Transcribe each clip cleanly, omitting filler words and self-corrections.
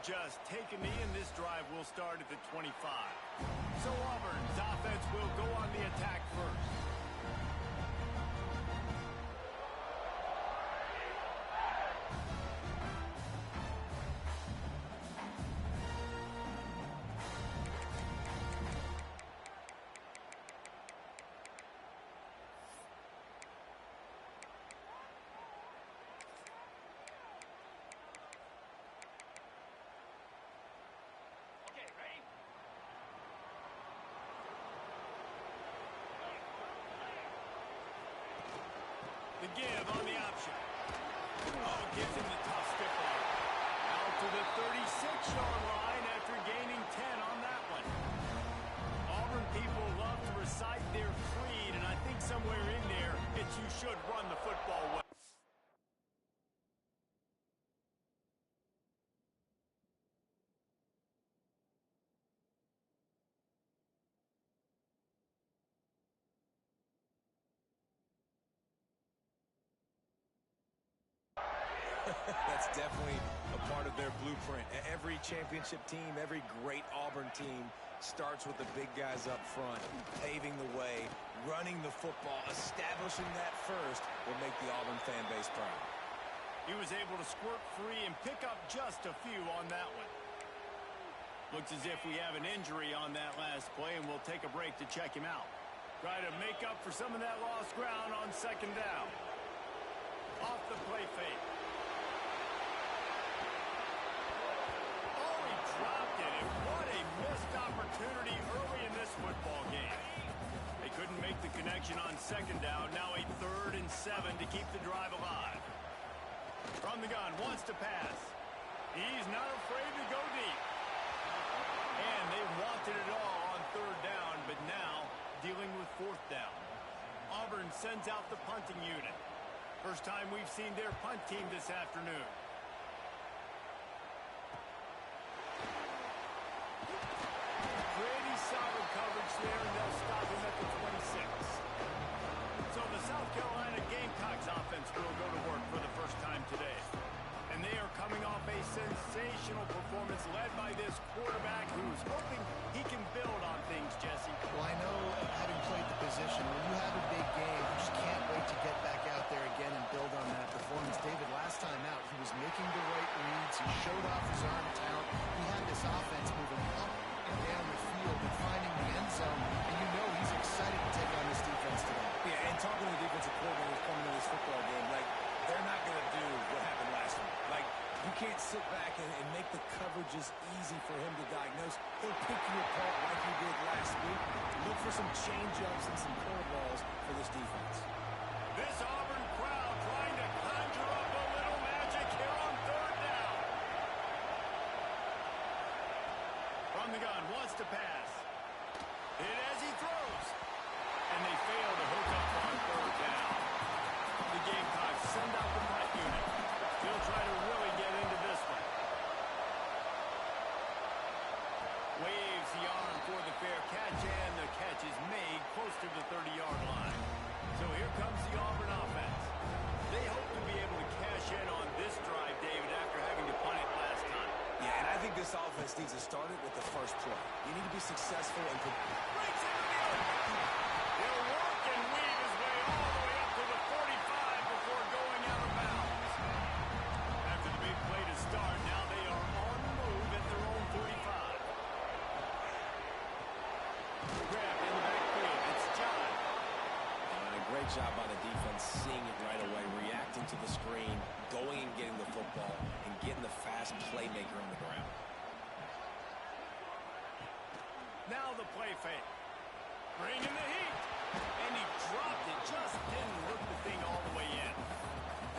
just take a knee, and this drive will start at the 25. So Auburn's offense will go on the attack first. The give on the option. Oh, gives him the tough stiff arm. Out to the 36-yard line after gaining 10 on that one. Auburn people love to recite their creed, and I think somewhere in there it's you should run the football well. That's definitely a part of their blueprint. Every championship team, every great Auburn team starts with the big guys up front, paving the way, running the football, establishing that first will make the Auburn fan base proud. He was able to squirt free and pick up just a few on that one. Looks as if we have an injury on that last play, and we'll take a break to check him out. Try to make up for some of that lost ground on second down. Off the play fake. Dropped it, and what a missed opportunity early in this football game. They couldn't make the connection on second down. Now a 3rd and 7 to keep the drive alive. From the gun, wants to pass. He's not afraid to go deep. And they wanted it all on 3rd down, but now dealing with 4th down. Auburn sends out the punting unit. First time we've seen their punt team this afternoon. Solid coverage there, and they'll stop him at the 26. So the South Carolina Gamecocks offense will go to work for the first time today. And they are coming off a sensational performance led by this quarterback who's hoping he can build on things, Jesse. Well, I know, having played the position, when you have a big game, you just can't wait to get back out there again and build on that performance. David, last time out, he was making the right reads. He showed off his arm talent. He had this offense moving up and down the field and finding the end zone, and you know he's excited to take on this defense today. Yeah, and talking to the defensive coordinator coming to this football game, like, they're not going to do what happened last week. Like, you can't sit back and make the coverages easy for him to diagnose. He'll pick you apart like he did last week. Look for some change-ups and some curveballs for this defense. This Auburn crowd trying to conjure up a little magic here on 3rd down. From the gun, wants to pass. Hit as he throws. And they fail to hook up on 3rd down. The Gamecocks send out the punt unit. They'll try to really get into this one. Waves the arm for the fair catch, and the catch is made close to the 30-yard line. So here comes the Auburn offense. They hope to be able to cash in on this drive, David, after having to punt it last time. Yeah, and I think this offense needs to start it with the first play. You need to be successful and breaks into the open. He'll work and weave his way all the way up to the 45 before going out of bounds. After the big play to start, now they are on the move at their own 35. Grabbed in the backfield. It's John. great job by the defense seeing it right away, reacting to the screen, going and getting the football, and getting the fast playmaker on the ground. Now the play fake. Bringing the heat. And he dropped it. Just didn't hook the thing all the way in.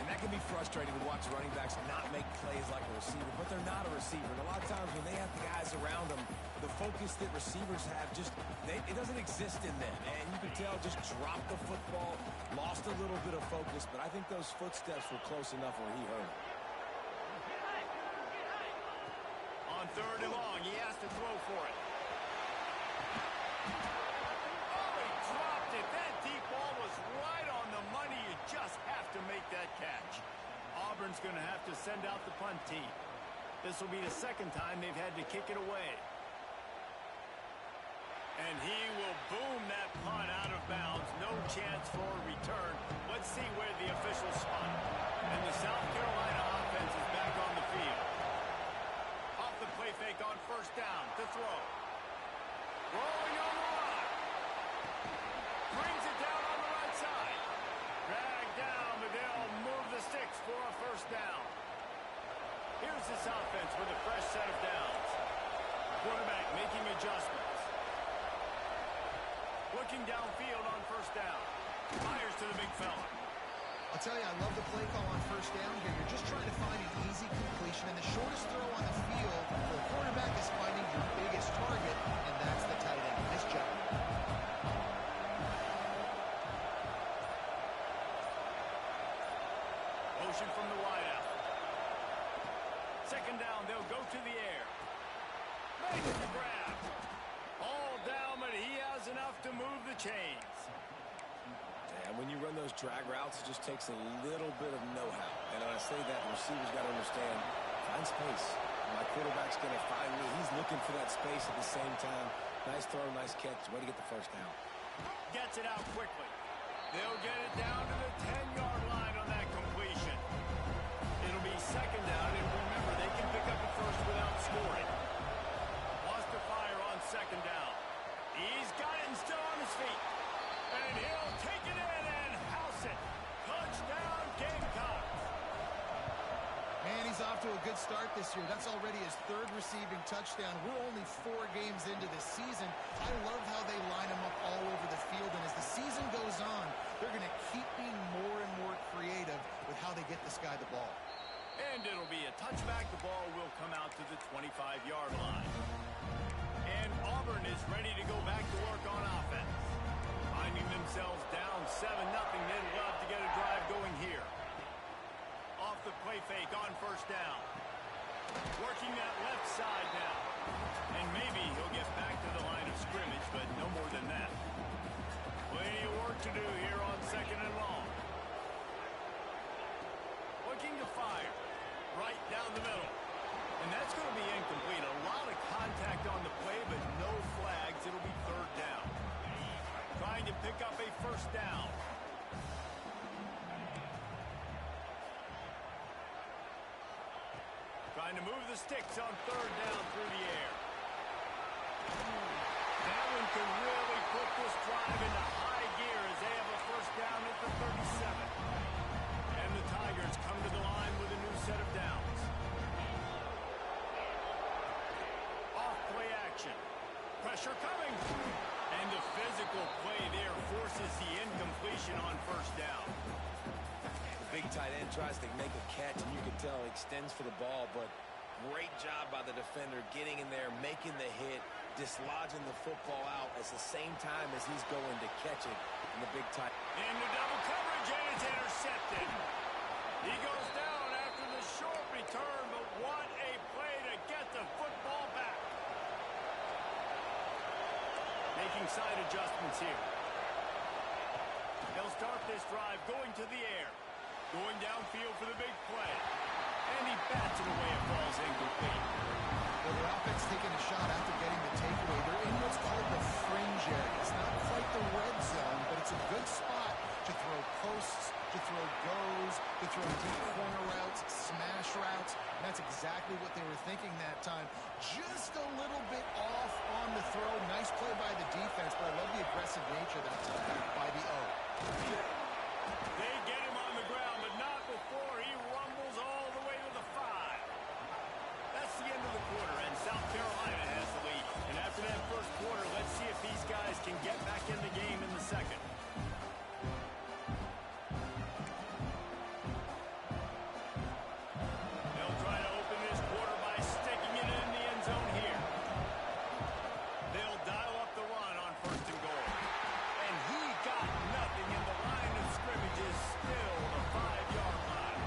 And that can be frustrating to watch running backs not make plays like a receiver, but they're not a receiver. And a lot of times when they have the guys around them, the focus that receivers have it doesn't exist in them. And you can tell just dropped the football, lost a little bit of focus, but I think those footsteps were close enough where he heard it. On third and long, he has to throw for it. That deep ball was right on the money. You just have to make that catch. Auburn's going to have to send out the punt team. This will be the second time they've had to kick it away. And he will boom that punt out of bounds. No chance for a return. Let's see where the officials spot it. And the South Carolina offense is back on the field. Off the play fake on first down to throw. Rolling on the line. Brings it down on the right side. Dragged down, but they'll move the sticks for a first down. Here's this offense with a fresh set of downs. Quarterback making adjustments. Looking downfield on first down. Fires to the big fella. I'll tell you, I love the play call on first down here. You're just trying to find an easy completion, and the shortest throw on the field for the quarterback is finding your biggest target, and that's the tight end. Nice job. Motion from the wideout. Second down, they'll go to the air. Makes the grab. All down, but he has enough to move the chains. And when you run those drag routes, it just takes a little bit of know-how. And when I say that, the receiver's got to understand, find space. My quarterback's going to find me. He's looking for that space at the same time. Nice throw, nice catch. Way to get the first down. Gets it out quickly. They'll get it down to the 10-yard line on that completion. It'll be second down, and remember, they can pick up a first without scoring. Lost the fire on second down. He's got it and still on his feet. And he'll take it in and house it. Touchdown, Gamecocks. Man, he's off to a good start this year. That's already his third receiving touchdown. We're only 4 games into this season. I love how they line him up all over the field. And as the season goes on, they're going to keep being more and more creative with how they get this guy the ball. And it'll be a touchback. The ball will come out to the 25-yard line. And Auburn is ready to go back to work on offense. Finding themselves down 7-0. They'd love to get a drive going here. Off the play fake on first down. Working that left side now. And maybe he'll get back to the line of scrimmage, but no more than that. Plenty of work to do here on second and long. Looking to fire. Right down the middle. And that's going to be incomplete. A lot of contact on the play, but no flags. It'll be third down. Trying to pick up a first down. Trying to move the sticks on third down through the air. That one can really put this drive into high gear as they have a first down at the 37. And the Tigers come to the line with a new set of downs. Off play action. Pressure coming. And the physical play there forces the incompletion on first down. The big tight end tries to make a catch, and you can tell he extends for the ball, but great job by the defender getting in there, making the hit, dislodging the football out at the same time as he's going to catch it. And the big tight into double coverage, and it's intercepted. He goes down after the short return, but what a play to get the football back. Making side adjustments here. They'll start this drive going to the air. Going downfield for the big play. And he bats it away. It falls incomplete. Well, the offense taking a shot after getting the takeaway. They're in what's called the fringe area. It's not quite the red zone, but it's a good spot to throw posts, to throw goes, to throw deep corner routes, smash routes. And that's exactly what they were thinking that time. Just a little bit off on the throw. Nice play by the defense, but I love the aggressive nature that time by the O. They get him on the ground, but not before he rumbles all the way to the 5. That's the end of the quarter, and South Carolina has the lead. And after that first quarter, let's see if these guys can get back in the game in the second. They'll try to open this quarter by sticking it in the end zone here. They'll dial up the run on first and goal. And he got nothing, and the line of scrimmage is still the 5-yard line.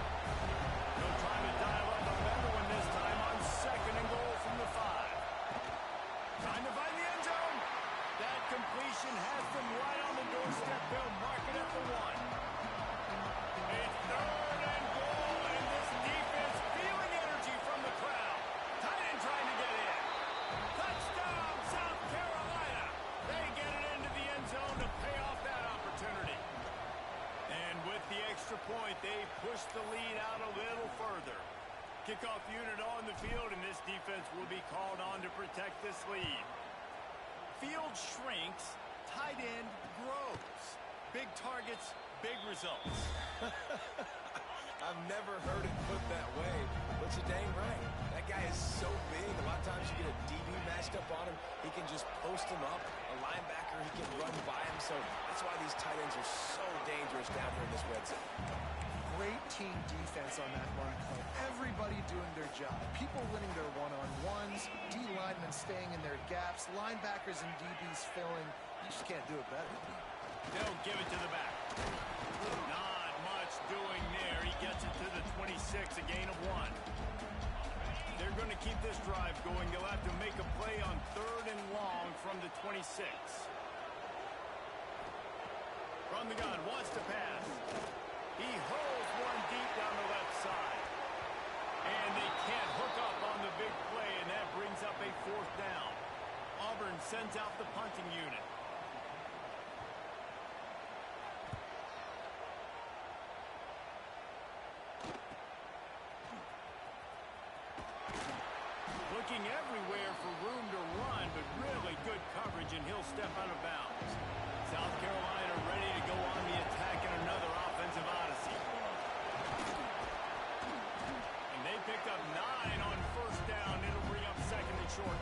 They'll try to dial up another one this time on second and goal from the push the lead out a little further. Kickoff unit on the field, and this defense will be called on to protect this lead. Field shrinks, tight end grows. Big targets, big results. I've never heard it put that way, but you're dang right. That guy is so big. A lot of times you get a DB matched up on him. He can just post him up. A linebacker, he can run by him. So that's why these tight ends are so dangerous down here in this red zone. Great team defense on that run play. Everybody doing their job. People winning their one-on-ones, D linemen staying in their gaps, linebackers and DBs filling. You just can't do it better. They'll give it to the back. Not much doing there. He gets it to the 26, a gain of 1. They're going to keep this drive going. They'll have to make a play on 3rd and long from the 26. From the gun, wants to pass. He holds one deep down the left side. And they can't hook up on the big play, and that brings up a 4th down. Auburn sends out the punting unit. Looking everywhere for room to run, but really good coverage, and he'll step out of bounds. South Carolina ready to go on the attack in another offensive odyssey. And they picked up 9 on 1st down. It'll bring up 2nd and short.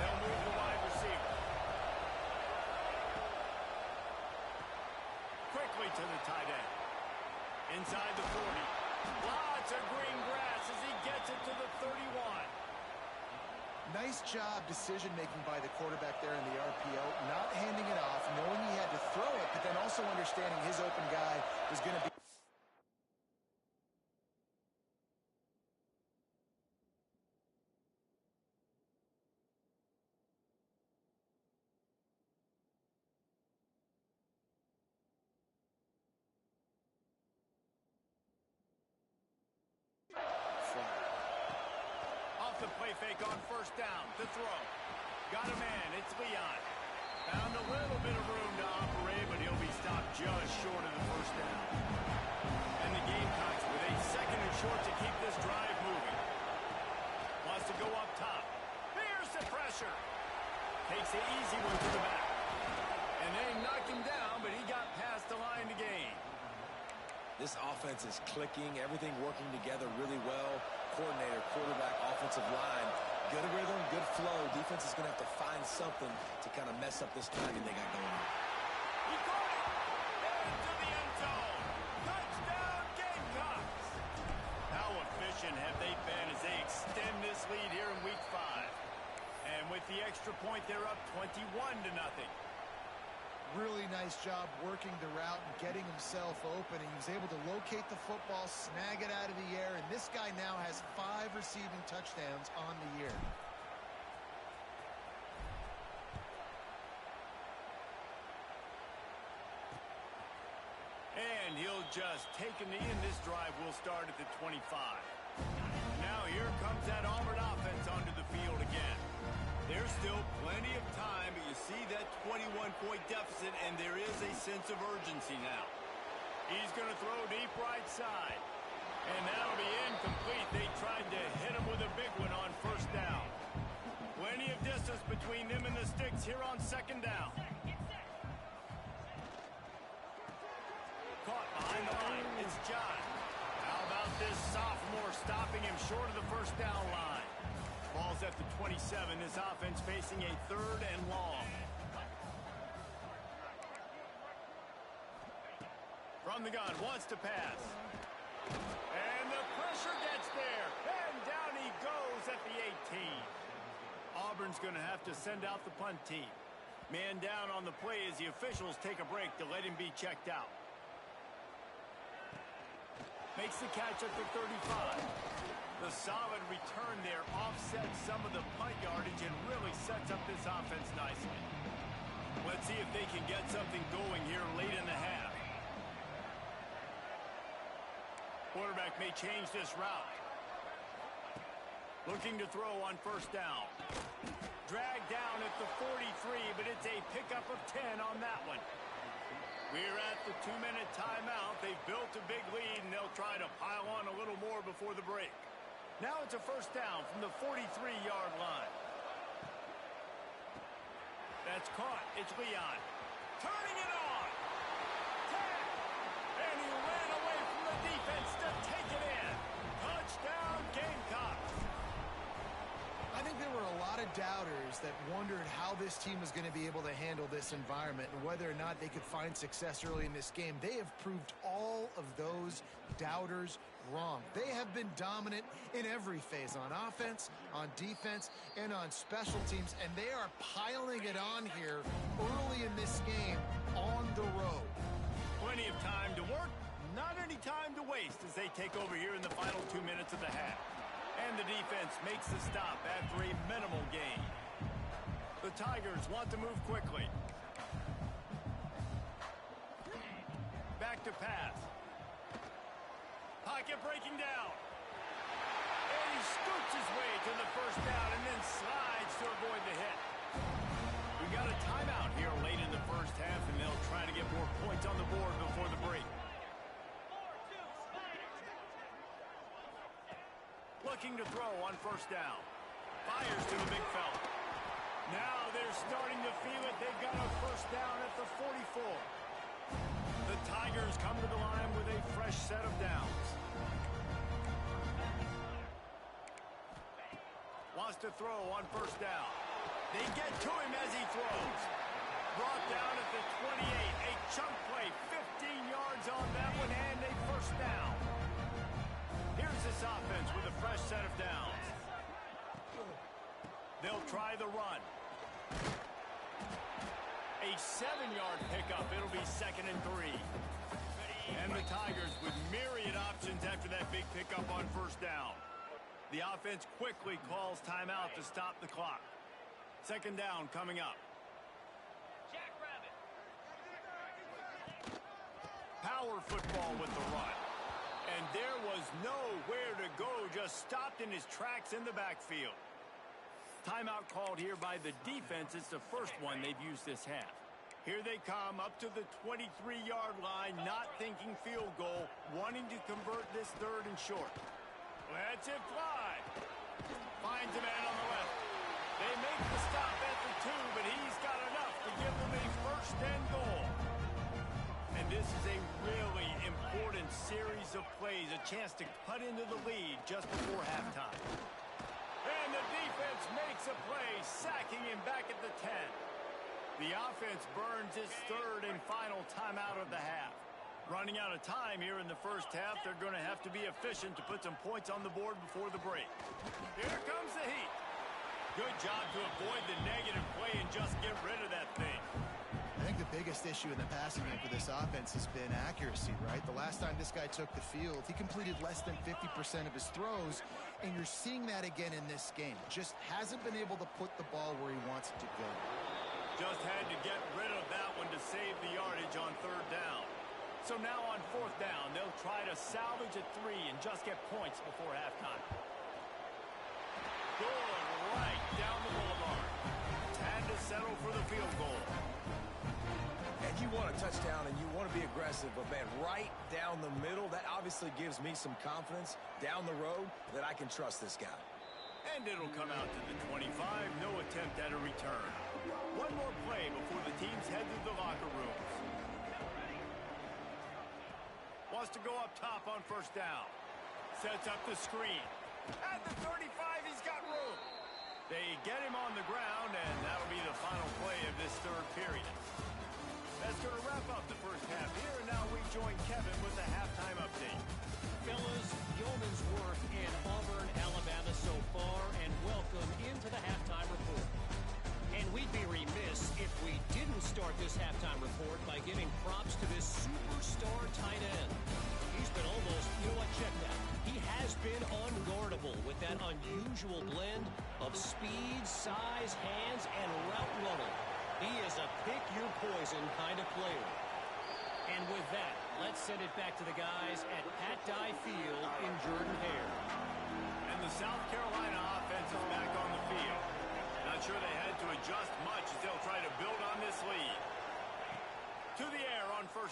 They'll move the wide receiver. Quickly to the tight end. Inside the 40. Lots of green grass as he gets it to the 31. Nice job decision-making by the quarterback there in the RPO, not handing it off, knowing he had to throw it, but then also understanding his open guy was going to be... Off the play fake on 1st down. The throw. Got a man. It's Leon. Found a little bit of room to operate, but he'll be stopped just short of the 1st down. And the Gamecocks with a 2nd and short to keep this drive moving. Wants to go up top. Here's the pressure. Takes the easy one to the back. And they knocked him down, but he got past the line to gain. This offense is clicking, everything working together really well. Coordinator, quarterback, offensive line. Good rhythm, good flow. Defense is going to have to find something to kind of mess up this timing they got going on. He caught it! Into the end zone! Touchdown, Gamecocks! How efficient have they been as they extend this lead here in Week 5? And with the extra point, they're up 21-0. Really nice job working the route and getting himself open, and he was able to locate the football, snag it out of the air, and this guy now has 5 receiving touchdowns on the year. And he'll just take a knee, and this drive will start at the 25. Now here comes that Auburn offense onto the field again. There's still plenty of time, but you see that 21-point deficit, and there is a sense of urgency now. He's going to throw deep right side. And that'll be incomplete. They tried to hit him with a big one on 1st down. Plenty of distance between them and the sticks here on 2nd down. Caught behind the line. It's John. How about this sophomore stopping him short of the 1st down line? Ball's at the 27. This offense facing a 3rd and long. From the gun, wants to pass. And the pressure gets there. And down he goes at the 18. Auburn's going to have to send out the punt team. Man down on the play as the officials take a break to let him be checked out. Makes the catch at the 35. The solid return there offsets some of the punt yardage and really sets up this offense nicely. Let's see if they can get something going here late in the half. Quarterback may change this route. Looking to throw on 1st down. Dragged down at the 43, but it's a pickup of 10 on that one. We're at the 2-minute timeout. They've built a big lead, and they'll try to pile on a little more before the break. Now it's a first down from the 43-yard line. That's caught. It's Leon. Turning it on. 10. And he ran away from the defense to take it in. Touchdown, Gamecocks. I think there were a lot of doubters that wondered how this team was going to be able to handle this environment and whether or not they could find success early in this game. They have proved all of those doubters wrong. They have been dominant in every phase, on offense, on defense, and on special teams, and they are piling it on here early in this game on the road. Plenty of time to work, not any time to waste as they take over here in the final 2 minutes of the half. And the defense makes the stop after a minimal gain. The Tigers want to move quickly. Back to pass. Pocket breaking down. And he scoots his way to the first down and then slides to avoid the hit. We got a timeout here late in the first half, and they'll try to get more points on the board before the break. Looking to throw on first down. Fires to the big fella. Now they're starting to feel it. They've got a first down at the 44. The Tigers come to the line with a fresh set of downs. Wants to throw on first down. They get to him as he throws. Brought down at the 28. A chunk play, 15 yards on that one, and a first down. Here's this offense with a fresh set of downs. They'll try the run. A 7-yard pickup. It'll be 2nd and 3. And the Tigers with myriad options after that big pickup on first down. The offense quickly calls timeout to stop the clock. 2nd down coming up. Power football with the run. And there was nowhere to go, just stopped in his tracks in the backfield. Timeout called here by the defense. It's the first one they've used this half. Here they come up to the 23-yard line, not thinking field goal, wanting to convert this 3rd and short. Lets it fly. Finds a man on the left. They make the stop at the 2, but he's got enough to give them a 1st and goal. And this is a really important series of plays, a chance to cut into the lead just before halftime. And the defense makes a play, sacking him back at the 10. The offense burns its 3rd and final timeout of the half. Running out of time here in the first half, they're going to have to be efficient to put some points on the board before the break. Here comes the heat. Good job to avoid the negative play and just get rid of that thing. I think the biggest issue in the passing game for this offense has been accuracy, right? The last time this guy took the field, he completed less than 50% of his throws, and you're seeing that again in this game. Just hasn't been able to put the ball where he wants it to go. Just had to get rid of that one to save the yardage on 3rd down. So now on 4th down, they'll try to salvage a 3 and just get points before halftime. Good right down the boulevard. Had to settle for the field goal. And you want a touchdown and you want to be aggressive, but man, right down the middle, that obviously gives me some confidence down the road that I can trust this guy. And it'll come out to the 25, no attempt at a return. One more play before the teams head to the locker rooms. Wants to go up top on first down. Sets up the screen. At the 35, he's got room. They get him on the ground, and that'll be the final play of this 3rd period. That's going to wrap up the first half here, and now we join Kevin with the halftime update. Fellas, yeoman's work in Auburn, Alabama so far, and welcome into the halftime report. And we'd be remiss if we didn't start this halftime report by giving props to this superstar tight end. He's been almost, you know what, check that. He has been unguardable with that unusual blend of speed, size, hands, and route running. He is a pick-your-poison kind of player. And with that, let's send it back to the guys at Pat Dye Field in Jordan-Hare. And the South Carolina offense is back on the field. Not sure they had to adjust much as they'll try to build on this lead. To the air on 1st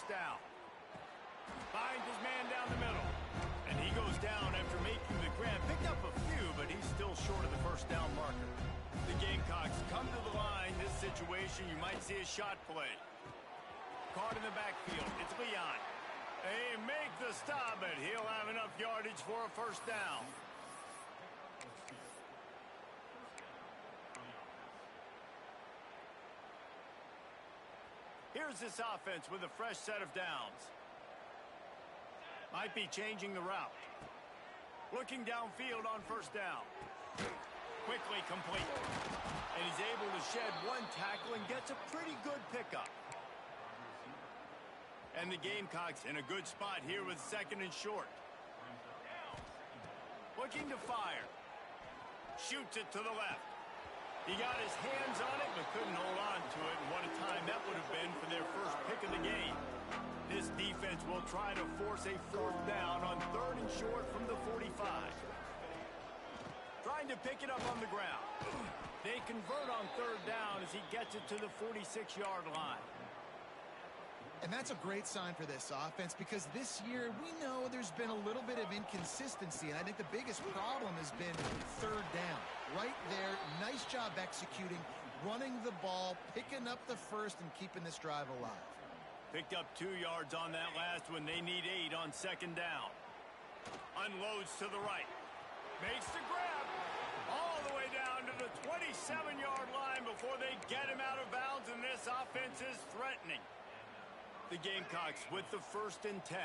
situation, you might see a shot play. Caught in the backfield. It's Leon. They make the stop, but he'll have enough yardage for a first down. Here's this offense with a fresh set of downs. Might be changing the route. Looking downfield on first down. Quickly complete. And he's able to shed one tackle and gets a pretty good pickup. And the Gamecocks in a good spot here with second and short. Looking to fire. Shoots it to the left. He got his hands on it but couldn't hold on to it. And what a time that would have been for their first pick of the game. This defense will try to force a fourth down on third and short from the 45. Trying to pick it up on the ground. They convert on third down as he gets it to the 46-yard line. And that's a great sign for this offense because this year we know there's been a little bit of inconsistency, and I think the biggest problem has been third down. Right there, nice job executing, running the ball, picking up the first, and keeping this drive alive. Picked up 2 yards on that last one. They need 8 on second down. Unloads to the right. Makes the grab all the way down to the 27-yard line before they get him out of bounds, and this offense is threatening. The Gamecocks with the first and 10.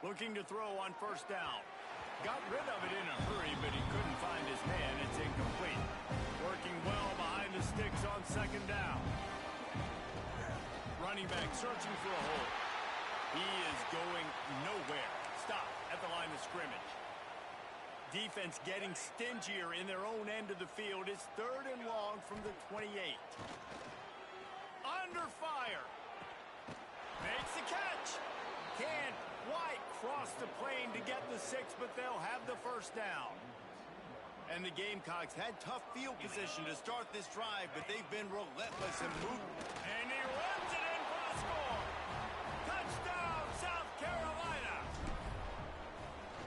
Looking to throw on first down. Got rid of it in a hurry, but he couldn't find his man. It's incomplete. Working well behind the sticks on second down. Running back searching for a hole. He is going nowhere. Stop at the line of scrimmage. Defense getting stingier in their own end of the field. It's third and long from the 28. Under fire. Makes the catch. Can't quite cross the plane to get the 6, but they'll have the first down. And the Gamecocks had tough field position to start this drive, but they've been relentless in movement. And he runs it in for the score. Touchdown, South Carolina.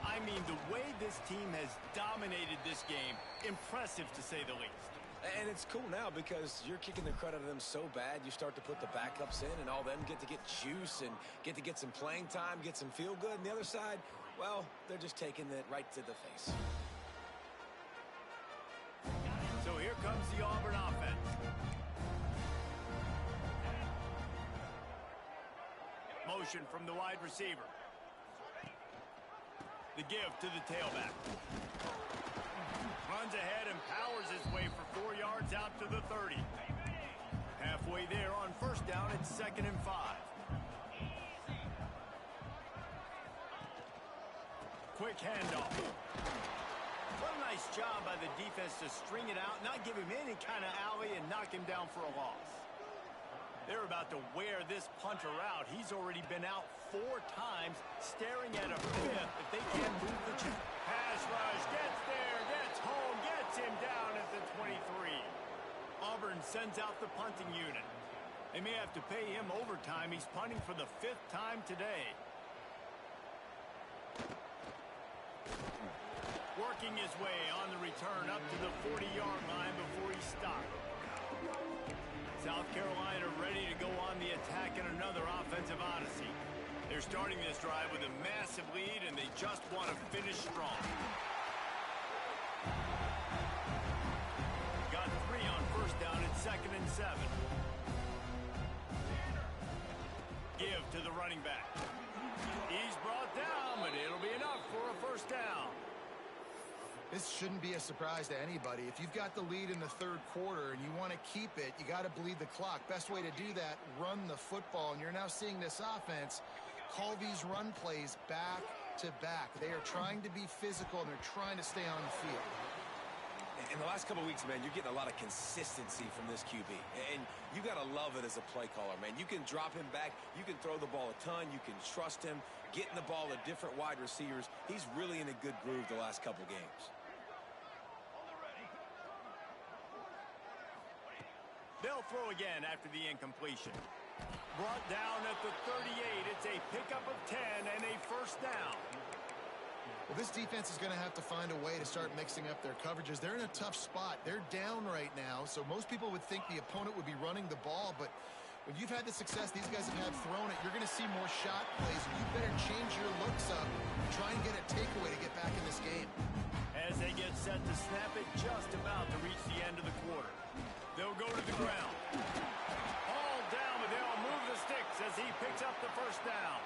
I mean, the way this team has dominated this game, impressive to say the least. And it's cool now because you're kicking the crud out of them so bad, you start to put the backups in, and all them get to get juice and get to get some playing time, get some feel good. And the other side, well, they're just taking it right to the face. So here comes the Auburn offense. Motion from the wide receiver. The give to the tailback. Runs ahead and powers his way for 4 yards out to the 30. Halfway there on first down, it's second and 5. Quick handoff. What a nice job by the defense to string it out, not give him any kind of alley, and knock him down for a loss. They're about to wear this punter out. He's already been out 4 times, staring at a fifth if they can't move the chain. Pass rush, gets there, gets home, gets him down at the 23. Auburn sends out the punting unit. They may have to pay him overtime. He's punting for the 5th time today. Working his way on the return up to the 40-yard line before he stopped. South Carolina ready to go on the attack in another offensive odyssey. They're starting this drive with a massive lead, and they just want to finish strong. Got 3 on first down at second and 7. Give to the running back. He's brought down, but it'll be enough for a first down. This shouldn't be a surprise to anybody. If you've got the lead in the 3rd quarter and you want to keep it, you got to bleed the clock. Best way to do that, run the football. And you're now seeing this offense call these run plays back to back. They are trying to be physical, and they're trying to stay on the field. In the last couple of weeks, man, you're getting a lot of consistency from this QB. And you got to love it as a play caller, man. You can drop him back. You can throw the ball a ton. You can trust him, getting the ball to different wide receivers. He's really in a good groove the last couple games. They'll throw again after the incompletion. Brought down at the 38. It's a pickup of 10 and a first down. Well, this defense is going to have to find a way to start mixing up their coverages. They're in a tough spot. They're down right now, so most people would think the opponent would be running the ball, but when you've had the success these guys have had throwing it, you're going to see more shot plays, and you better change your looks up and try and get a takeaway to get back in this game. As they get set to snap it, just about to reach the end of the quarter. They'll go to the ground. All down, but they'll move the sticks as he picks up the first down.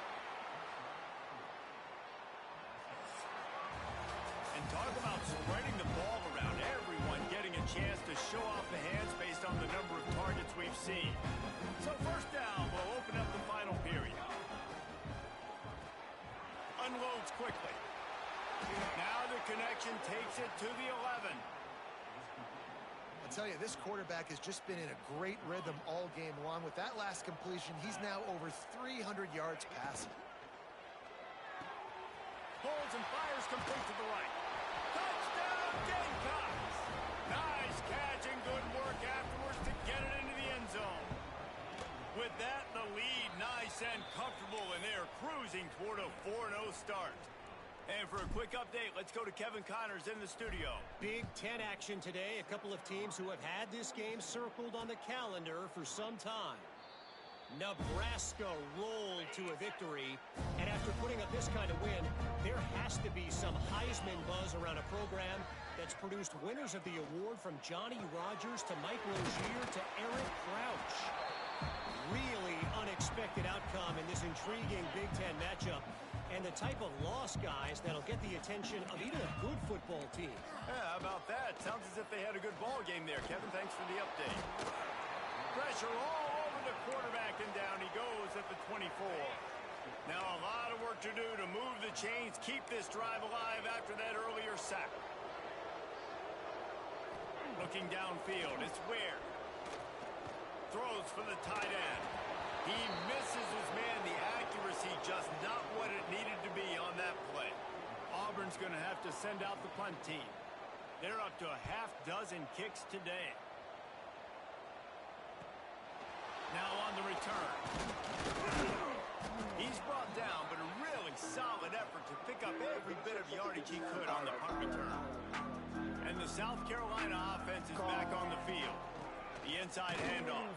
And talk about spreading the ball around, everyone getting a chance to show off the hands based on the number of targets we've seen. So first down will open up the final period. Unloads quickly. Now the connection takes it to the 11. I'll tell you, this quarterback has just been in a great rhythm all game long. With that last completion, he's now over 300 yards passing. Holds and fires complete to the right. Touchdown, Gamecocks! Nice catch and good work afterwards to get it into the end zone. With that, the lead nice and comfortable, and they're cruising toward a 4-0 start. And for a quick update, let's go to Kevin Connors in the studio. Big Ten action today. A couple of teams who have had this game circled on the calendar for some time. Nebraska rolled to a victory, and after putting up this kind of win, there has to be some Heisman buzz around a program that's produced winners of the award from Johnny Rodgers to Mike Rozier to Eric Crouch. Really unexpected outcome in this intriguing Big Ten matchup, and the type of loss, guys, that'll get the attention of even a good football team. Yeah, how about that? Sounds as if they had a good ball game there. Kevin, thanks for the update. Pressure all over the quarterback, and down he goes at the 24. Now a lot of work to do to move the chains, keep this drive alive after that earlier sack. Looking downfield, it's Ware. Throws for the tight end. He misses his man. The accuracy just not what it needed to be on that play. Auburn's going to have to send out the punt team. They're up to a half dozen kicks today. Now on the return. He's brought down, but a really solid effort to pick up every bit of yardage he could on the punt return. And the South Carolina offense is back on the field. The inside handoff.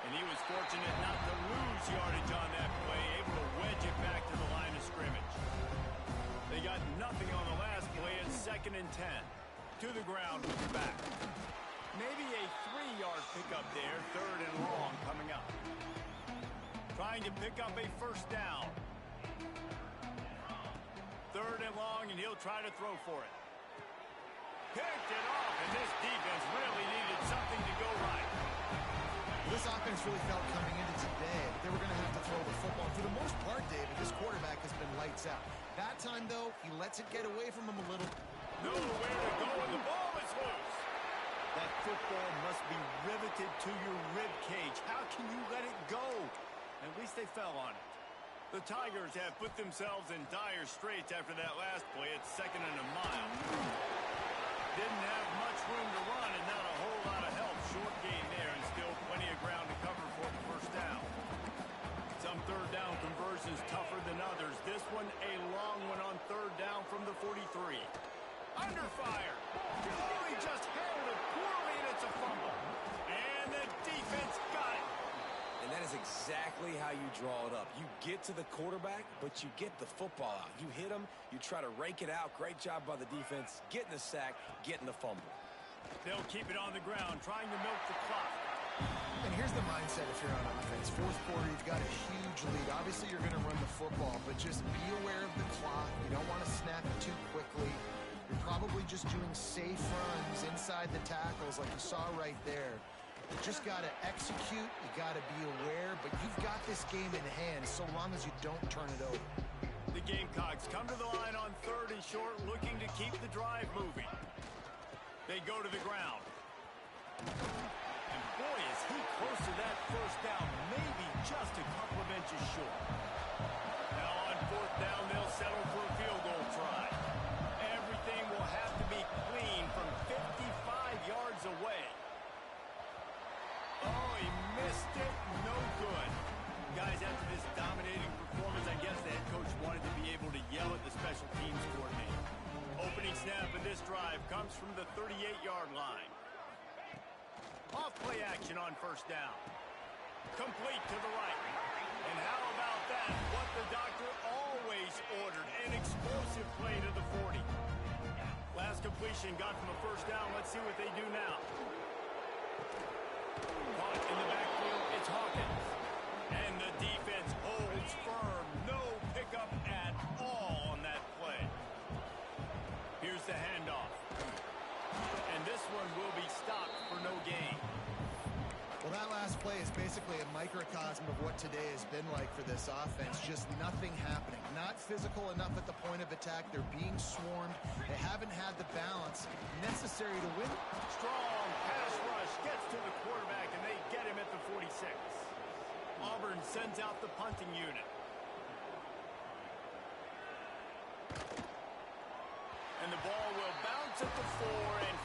And he was fortunate not to lose yardage on that play, able to wedge it back to the line of scrimmage. They got nothing on the last play. It's 2nd and 10. To the ground with the back. Maybe a 3-yard pickup there, 3rd and long coming up. Trying to pick up a first down. 3rd and long, and he'll try to throw for it. Picked it off, and this defense really needed something to go right. This offense really felt coming into today that they were going to have to throw the football. For the most part, David, this quarterback has been lights out. That time, though, he lets it get away from him a little. Nowhere to go, and the ball is loose. That football must be riveted to your rib cage. How can you let it go? At least they fell on it. The Tigers have put themselves in dire straits after that last play. It's 2nd and a mile. Didn't have much room to run and not a whole lot of help. Short gain there and still plenty of ground to cover for the first down. Some 3rd down conversions tougher than others. This one a long one on 3rd down from the 43. Under fire. Oh, he just handled it poorly, and it's a fumble. And the defense got it. And that is exactly how you draw it up. You get to the quarterback, but you get the football out. You hit him, you try to rake it out. Great job by the defense. Getting the sack, getting the fumble. They'll keep it on the ground, trying to milk the clock. And here's the mindset if you're on offense. 4th quarter, you've got a huge lead. Obviously, you're going to run the football, but just be aware of the clock. You don't want to snap it too quickly. You're probably just doing safe runs inside the tackles like you saw right there. You just got to execute. You got to be aware, but you've got this game in hand so long as you don't turn it over. The Gamecocks come to the line on 3rd and short, looking to keep the drive moving. They go to the ground. And boy, is he close to that first down, maybe just a couple of inches short. Now on 4th down, they'll settle for a field goal try. Everything will have to be clean from 55 yards away. Oh, he missed it. No good. Guys, after this dominating performance, I guess the head coach wanted to be able to yell at the special teams coordinator. drive comes from the 38-yard line. Off play action on first down. Complete to the right. And how about that? What the doctor always ordered. An explosive play to the 40. Last completion got them a first down. Let's see what they do now. Caught in the backfield, it's Hawkins. And the defense holds firm. No pickup at all on that play. Here's the handoff. And this one will be stopped for no gain. Well, that last play is basically a microcosm of what today has been like for this offense. Just nothing happening. Not physical enough at the point of attack. They're being swarmed. They haven't had the balance necessary to win. Strong pass rush gets to the quarterback, and they get him at the 46. Auburn sends out the punting unit. And the ball will bounce at the 4 and